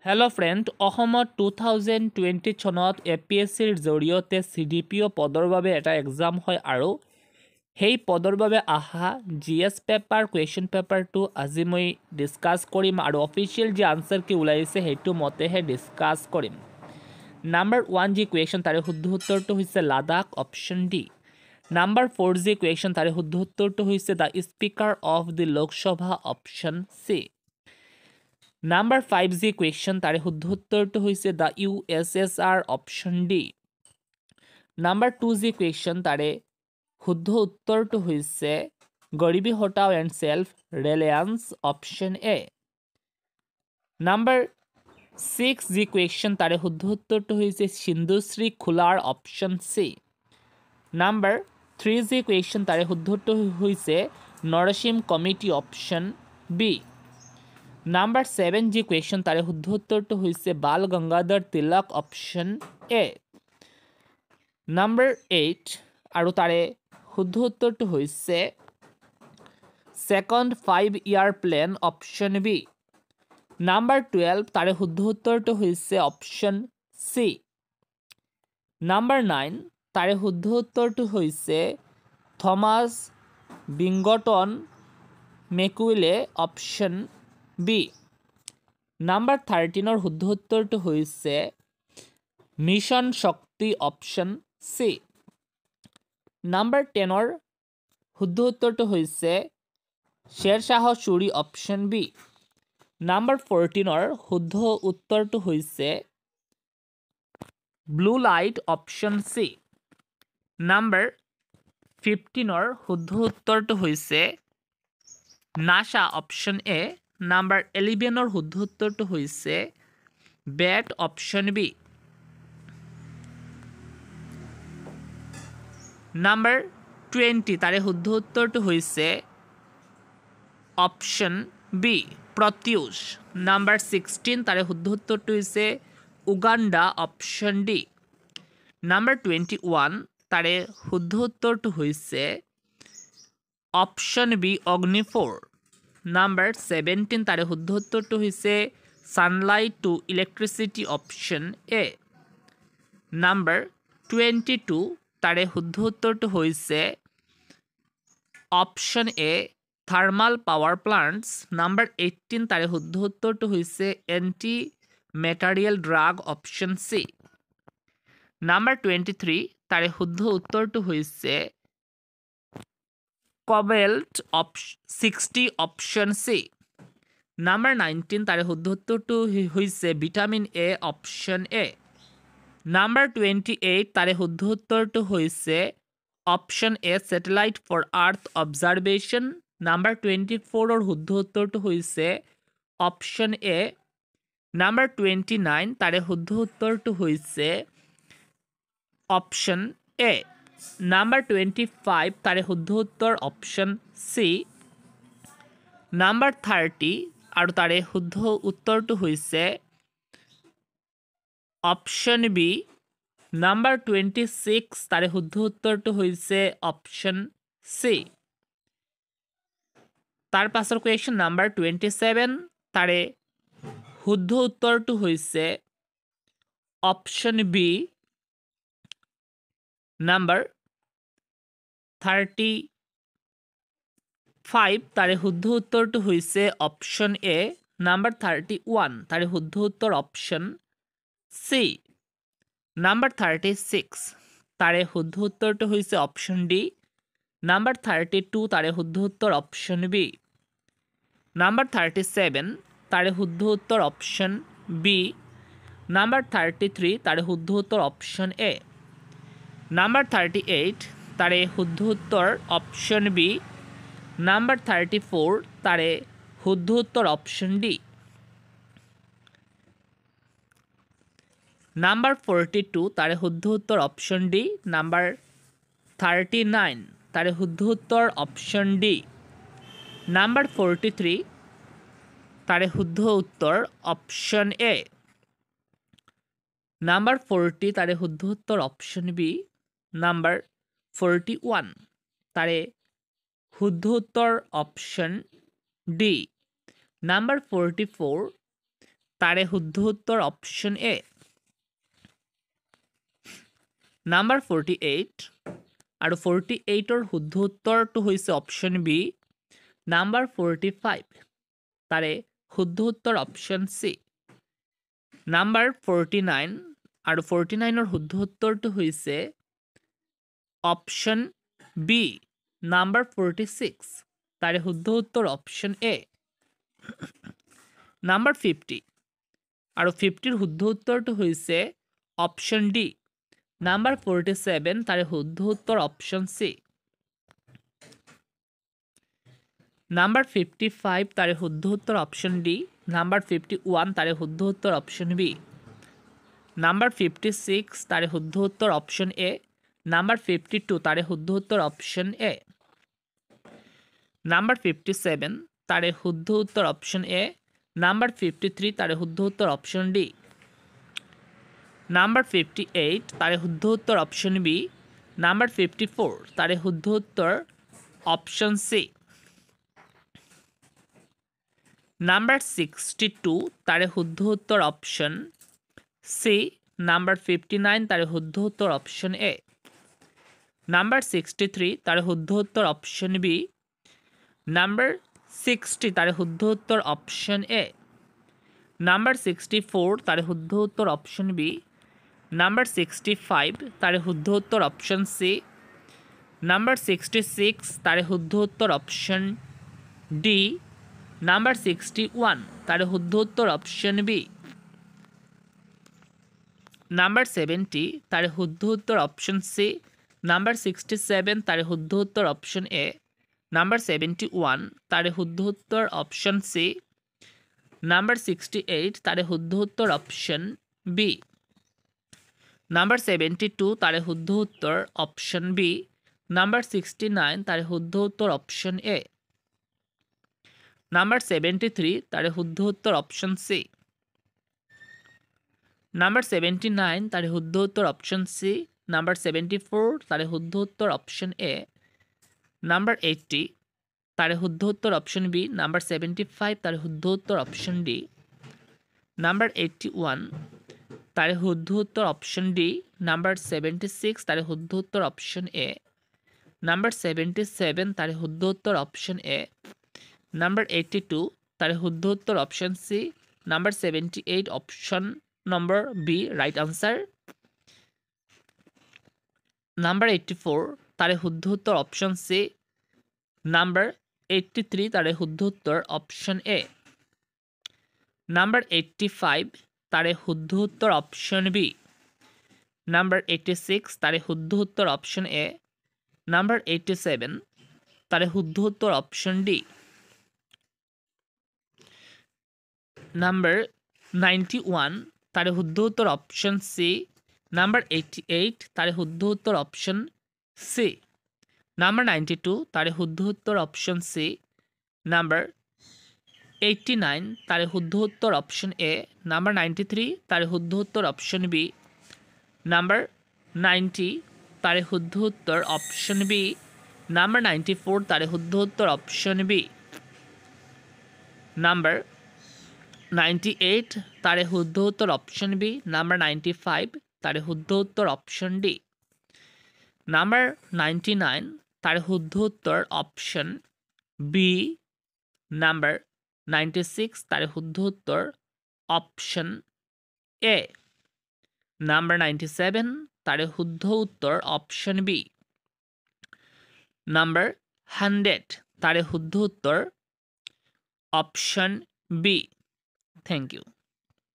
Hello' friend, অসমত 2020 চনত APSCৰ জৰিয়তে CDPO পদৰ বাবে এটা এক্সাম হয় আৰু সেই পদৰ বাবে অহা GS পেপাৰ কুৱেশ্যন পেপাৰটো আজি মই ডিছকাছ কৰিম আৰু অফিচিয়েল যি আনচাৰ কি ওলাইছে সেইটো মতেহে ডিছকাছ কৰিম। নাম্বাৰ 1 যি কুৱেশ্যন তাৰে শুদ্ধ উত্তৰটো হৈছে লাডাখ, অপশ্যন ডি। নাম্বাৰ 4 যি কুৱেশ্যন তাৰে শুদ্ধ উত্তৰটো হৈছে the speaker of the Lok Sabha, option C. Number 5 যি কুৱেশ্যন তাৰে শুদ্ধ উত্তৰটো হৈছে the USSR, option D. Number 2 যি কুৱেশ্যন তাৰে শুদ্ধ উত্তৰটো হৈছে গৰিবী হটাও and self Reliance, option A. Number 6 যি কুৱেশ্যন তাৰে শুদ্ধ উত্তৰটো হৈছে সিন্ধুশ্ৰী খোলাৰ, অপশ্যন চি। নাম্বাৰ 3 যি কুৱেশ্যন তাৰে শুদ্ধ উত্তৰ হৈছে Narasimham committee, option B. Number 7 যি কুৱেশ্যন তাৰে শুদ্ধ উত্তৰটো হৈছে Bal Gangadhar Tilak, option A. Number 8 আৰু তাৰে শুদ্ধ উত্তৰটো হৈছে second 5-year plan, option B. Number 12 তাৰে শুদ্ধ উত্তৰটো হৈছে অপশ্যন চি। নাম্বাৰ 9 তাৰে শুদ্ধ উত্তৰটো হৈছে থমাছ বিংগটন মেকুইলে, অপশ্যন বি। নাম্বাৰ 13ৰ শুদ্ধ উত্তৰটো হৈছে মিছন শক্তি, অপশ্যন চি। নাম্বাৰ 10ৰ শুদ্ধ উত্তৰটো হৈছে শ্বেৰশ্বাহ চুৰি, অপশ্যন বি। নাম্বাৰ 14ৰ শুদ্ধ উত্তৰটো হৈছে blue light, option C. Number 15ৰ শুদ্ধ উত্তৰটো হৈছে নাছা, অপশ্যন এ। নাম্বাৰ 11ৰ শুদ্ধ উত্তৰটো হৈছে বেট, অপশ্যন বি। নাম্বাৰ 20 তাৰে শুদ্ধ উত্তৰটো হৈছে অপশ্যন বি, প্ৰত্যাশ। নাম্বাৰ 16 তাৰে শুদ্ধ উত্তৰটো হৈছে উগাণ্ডা, অপশ্যন ডি। নাম্বাৰ 21 তাৰে শুদ্ধ উত্তৰটো হৈছে অপশ্যন বি, অগ্নিফৰ। নাম্বাৰ 17 তাৰে শুদ্ধ উত্তৰটো হৈছে sunlight to electricity, option A. Number 22 তাৰে শুদ্ধ উত্তৰটো হৈছে option A, thermal power plants. Number 18 তাৰে শুদ্ধ উত্তৰটো হৈছে anti material drug, option C. Number 23 তাৰে শুদ্ধ উত্তৰটো হৈছে কবেল্ট 60, অপশ্যন চি। নাম্বাৰ 19 তাৰে শুদ্ধ উত্তৰটো হৈছে vitamin A, option A. Number 28 তাৰে শুদ্ধ উত্তৰটো হৈছে option A, satellite for earth observation. Number 24ৰ শুদ্ধ উত্তৰটো হৈছে অপশ্যন এ। নাম্বাৰ 29 তাৰে শুদ্ধ উত্তৰটো হৈছে অপশ্যন এ। নাম্বাৰ 25 তাৰে শুদ্ধ উত্তৰ অপশ্যন চি। নাম্বাৰ 30 আৰু তাৰে শুদ্ধ উত্তৰটো হৈছে অপশ্যন বি। নাম্বাৰ 26 তাৰে শুদ্ধ উত্তৰটো হৈছে অপশ্যন চি। তাৰ পাছৰ কুৱেশ্যন নাম্বাৰ 27 তাৰে শুদ্ধ উত্তৰটো হৈছে অপশ্যন বি। নাম্বাৰ 35 তাৰে শুদ্ধ উত্তৰটো হৈছে অপশ্যন এ। নাম্বাৰ 31 তাৰে শুদ্ধ উত্তৰ অপশ্যন চি। নাম্বাৰ 36 তাৰে শুদ্ধ উত্তৰটো হৈছে অপশ্যন ডি। নাম্বাৰ 32 তাৰে শুদ্ধ উত্তৰ অপশ্যন বি। নাম্বাৰ 37 তাৰে শুদ্ধ উত্তৰ অপশ্যন বি। নাম্বাৰ 33 তাৰে শুদ্ধ উত্তৰ অপশ্যন এ। নাম্বাৰ 38 তাৰে শুদ্ধ উত্তৰ অপশ্যন বি। নাম্বাৰ 34 তাৰে শুদ্ধ উত্তৰ অপশ্যন ডি। নাম্বাৰ 42 তাৰে শুদ্ধ উত্তৰ অপশ্যন ডি। নাম্বাৰ 39 তাৰে শুদ্ধ উত্তৰ অপশ্যন ডি। নাম্বাৰ 43 তাৰে শুদ্ধ উত্তৰ অপশ্যন এ। নাম্বাৰ 40 তাৰে শুদ্ধ উত্তৰ অপশ্যন বি। নাম্বাৰ 41 তাৰে শুদ্ধ উত্তৰ অপশ্যন ডি। নাম্বাৰ 44 তাৰে শুদ্ধ উত্তৰ অপশ্যন এ। নাম্বাৰ 48 আৰু 48ৰ শুদ্ধ উত্তৰটো হৈছে অপশ্যন বি। নাম্বাৰ 45 তাৰে শুদ্ধ উত্তৰ অপশ্যন চি। নাম্বাৰ 49 আৰু 49ৰ শুদ্ধ উত্তৰটো হৈছে অপশ্যন বি। নাম্বাৰ 46 তাৰে শুদ্ধ উত্তৰ অপশ্যন এ। নাম্বাৰ 50 আৰু 50ৰ শুদ্ধ উত্তৰটো হৈছে অপশ্যন ডি। নাম্বাৰ 47 তাৰে শুদ্ধ উত্তৰ অপশ্যন চি। নাম্বাৰ 55 তাৰে শুদ্ধ উত্তৰ অপশ্যন ডি। নাম্বাৰ 51 তাৰে শুদ্ধ উত্তৰ অপশ্যন বি। নাম্বাৰ 56 তাৰে শুদ্ধ উত্তৰ অপশ্যন এ। নাম্বাৰ 52 তাৰে শুদ্ধ উত্তৰ অপশ্যন এ। নাম্বাৰ 57 তাৰে শুদ্ধ উত্তৰ অপশ্যন এ। নাম্বাৰ 53 তাৰে শুদ্ধ উত্তৰ অপশ্যন ডি। নাম্বাৰ 58 তাৰে শুদ্ধ উত্তৰ অপশ্যন বি। নাম্বাৰ 54 তাৰে শুদ্ধ উত্তৰ অপশ্যন চি। নাম্বাৰ 62 তাৰে শুদ্ধ উত্তৰ অপশ্যন চি। নাম্বাৰ 59 তাৰে শুদ্ধ উত্তৰ অপশ্যন এ। নাম্বাৰ 63 তাৰে শুদ্ধ উত্তৰ অপশ্যন বি। নাম্বাৰ 60 তাৰে শুদ্ধ উত্তৰ অপশ্যন এ। নাম্বাৰ 64 তাৰে শুদ্ধ উত্তৰ অপশ্যন বি। নাম্বাৰ 65 তাৰে শুদ্ধ উত্তৰ অপশ্যন চি। নাম্বাৰ 66 তাৰে শুদ্ধ উত্তৰ অপশ্যন ডি। নাম্বাৰ 61 তাৰে শুদ্ধ উত্তৰ অপশ্যন বি। নাম্বাৰ 70 তাৰে শুদ্ধ উত্তৰ অপশ্যন চি। নাম্বাৰ 67 তাৰে শুদ্ধ উত্তৰ অপশ্যন এ। নাম্বাৰ 71 তাৰে শুদ্ধ উত্তৰ অপশ্যন চি। নাম্বাৰ 68 তাৰে শুদ্ধ উত্তৰ অপশ্যন বি। নাম্বাৰ 72 তাৰে শুদ্ধ উত্তৰ অপশ্যন বি। নাম্বাৰ 69 তাৰে শুদ্ধ উত্তৰ অপশ্যন এ। নাম্বাৰ 73 তাৰে শুদ্ধ উত্তৰ অপশ্যন চি। নাম্বাৰ 79 তাৰে শুদ্ধ উত্তৰ অপশ্যন চি। নাম্বাৰ 74 তাৰে শুদ্ধ উত্তৰ অপশ্যন এ। নাম্বাৰ 80 তাৰে শুদ্ধ উত্তৰ অপশ্যন বি। নাম্বাৰ 75 তাৰে শুদ্ধ উত্তৰ অপশ্যন ডি। নাম্বাৰ 81 তাৰে শুদ্ধ উত্তৰ অপশ্যন ডি। নাম্বাৰ 76 তাৰে শুদ্ধ উত্তৰ অপশ্যন এ। নাম্বাৰ 77 তাৰে শুদ্ধ উত্তৰ অপশ্যন এ। নাম্বাৰ 82 তাৰে শুদ্ধ উত্তৰ অপশ্যন চি। নাম্বাৰ 78 অপশ্যন নম্বৰ বি ৰাইট আনচাৰ। নাম্বাৰ 84 তাৰে শুদ্ধ উত্তৰ অপশ্যন চি। নাম্বাৰ 83 তাৰে শুদ্ধ উত্তৰ অপশ্যন এ। নাম্বাৰ 85 তাৰে শুদ্ধ উত্তৰ অপশ্যন বি। নাম্বাৰ 86 তাৰে শুদ্ধ উত্তৰ অপশ্যন এ। নাম্বাৰ 87 তাৰে শুদ্ধ উত্তৰ অপশ্যন ডি। নাম্বাৰ 91 তাৰে শুদ্ধ উত্তৰ অপশ্যন চি। নাম্বাৰ 88 তাৰে শুদ্ধ উত্তৰ অপশ্যন চি। নাম্বাৰ 92 তাৰে শুদ্ধ উত্তৰ অপশ্যন চি। নাম্বাৰ 89 তাৰে শুদ্ধ উত্তৰ অপশ্যন এ। নাম্বাৰ 93 তাৰে শুদ্ধ উত্তৰ অপশ্যন বি। নাম্বাৰ 90 তাৰে শুদ্ধ উত্তৰ অপশ্যন বি। নাম্বাৰ 94 তাৰে শুদ্ধ উত্তৰ অপশ্যন বি। নাম্বাৰ 98 তাৰে শুদ্ধ উত্তৰ অপশ্যন বি। নাম্বাৰ 95 তাৰে শুদ্ধ উত্তৰ অপশ্যন ডি। নাম্বাৰ 99 তাৰে শুদ্ধ উত্তৰ অপশ্যন বি। নাম্বাৰ 96 তাৰে শুদ্ধ উত্তৰ অপশ্যন এ। নাম্বাৰ 97 তাৰে শুদ্ধ উত্তৰ অপশ্যন বি। নাম্বাৰ 100 তাৰে শুদ্ধ উত্তৰ অপশ্যন বি। Thank U.